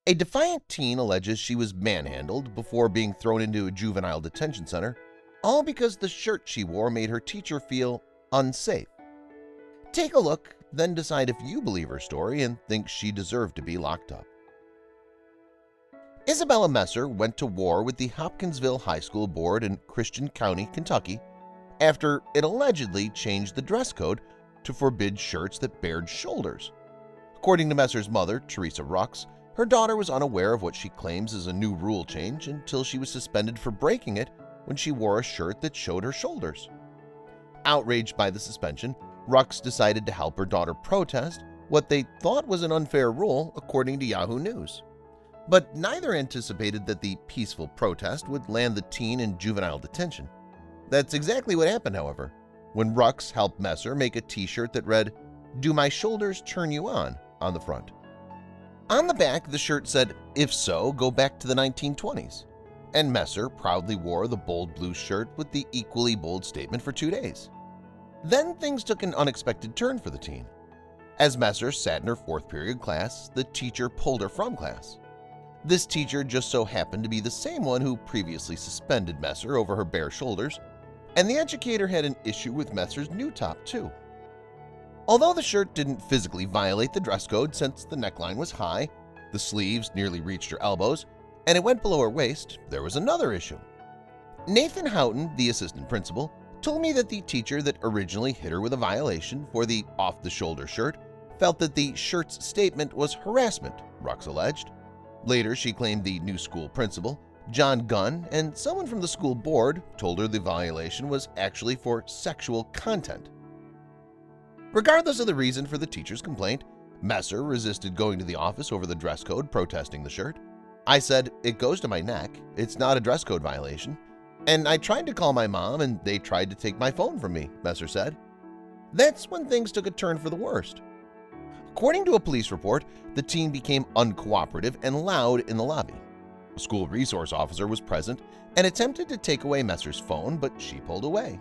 A Defiant teen alleges she was manhandled before being thrown into a juvenile detention center, all because the shirt she wore made her teacher feel unsafe. Take a look, then decide if you believe her story and think she deserved to be locked up. Isabella Messer went to war with the Hopkinsville High School Board in Christian County, Kentucky, after it allegedly changed the dress code to forbid shirts that bared shoulders. According to Messer's mother, Teresa Rux, her daughter was unaware of what she claims is a new rule change until she was suspended for breaking it when she wore a shirt that showed her shoulders. Outraged by the suspension, Rux decided to help her daughter protest what they thought was an unfair rule, according to Yahoo News. But neither anticipated that the peaceful protest would land the teen in juvenile detention. That's exactly what happened, however, when Rux helped Messer make a t-shirt that read, "Do my shoulders turn you on the front. On the back, the shirt said, "If so, go back to the 1920s." And Messer proudly wore the bold blue shirt with the equally bold statement for 2 days. Then things took an unexpected turn for the teen. As Messer sat in her 4th period class, the teacher pulled her from class. This teacher just so happened to be the same one who previously suspended Messer over her bare shoulders, and the educator had an issue with Messer's new top too. Although the shirt didn't physically violate the dress code since the neckline was high, the sleeves nearly reached her elbows, and it went below her waist, there was another issue. Nathan Houghton, the assistant principal, told me that the teacher that originally hit her with a violation for the off-the-shoulder shirt felt that the shirt's statement was harassment, Rux alleged. Later, she claimed the new school principal, John Gunn, and someone from the school board told her the violation was actually for sexual content. Regardless of the reason for the teacher's complaint, Messer resisted going to the office over the dress code, protesting the shirt. "I said, it goes to my neck, it's not a dress code violation. And I tried to call my mom and they tried to take my phone from me," Messer said. That's when things took a turn for the worst. According to a police report, the teen became uncooperative and loud in the lobby. A school resource officer was present and attempted to take away Messer's phone, but she pulled away.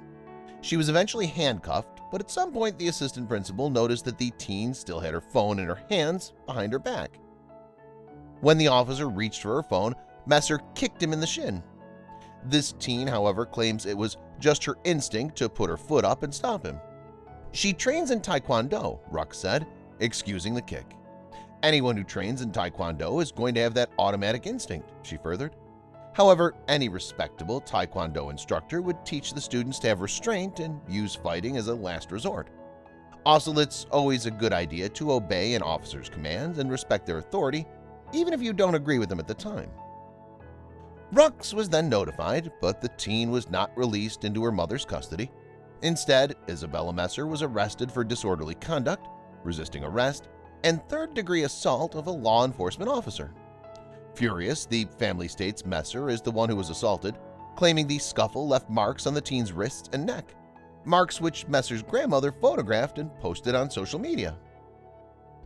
She was eventually handcuffed, but at some point the assistant principal noticed that the teen still had her phone in her hands behind her back. When the officer reached for her phone, Messer kicked him in the shin. This teen, however, claims it was just her instinct to put her foot up and stop him. "She trains in Taekwondo," Rux said, excusing the kick. "Anyone who trains in Taekwondo is going to have that automatic instinct," she furthered. However, any respectable Taekwondo instructor would teach the students to have restraint and use fighting as a last resort. Also, it's always a good idea to obey an officer's commands and respect their authority, even if you don't agree with them at the time. Rux was then notified, but the teen was not released into her mother's custody. Instead, Isabella Messer was arrested for disorderly conduct, resisting arrest, and third-degree assault of a law enforcement officer. Furious, the family states Messer is the one who was assaulted, claiming the scuffle left marks on the teen's wrists and neck, marks which Messer's grandmother photographed and posted on social media.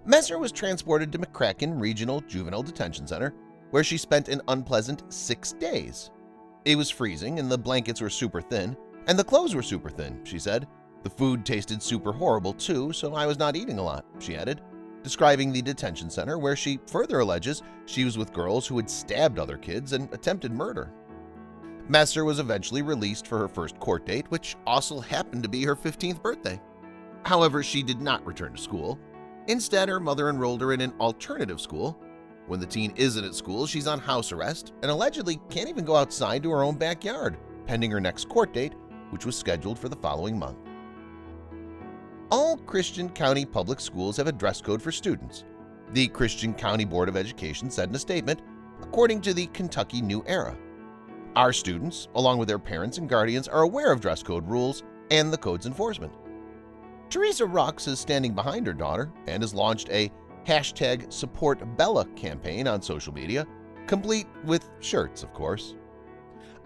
Messer was transported to McCracken Regional Juvenile Detention Center, where she spent an unpleasant 6 days. "It was freezing and the blankets were super thin, and the clothes were super thin," she said. "The food tasted super horrible too, so I was not eating a lot," she added, describing the detention center where she further alleges she was with girls who had stabbed other kids and attempted murder. Messer was eventually released for her first court date, which also happened to be her 15th birthday. However, she did not return to school. Instead, her mother enrolled her in an alternative school. When the teen isn't at school, she's on house arrest and allegedly can't even go outside to her own backyard, pending her next court date, which was scheduled for the following month. All Christian County public schools have a dress code for students, the Christian County Board of Education said in a statement, according to the Kentucky New Era. "Our students, along with their parents and guardians, are aware of dress code rules and the code's enforcement." Teresa Rux is standing behind her daughter and has launched a #SupportBella campaign on social media, complete with shirts, of course.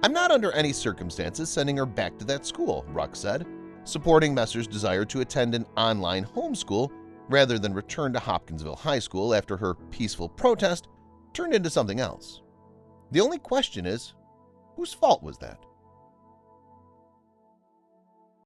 "I'm not under any circumstances sending her back to that school," Rux said, supporting Messer's desire to attend an online homeschool rather than return to Hopkinsville High School after her peaceful protest turned into something else. The only question is, whose fault was that?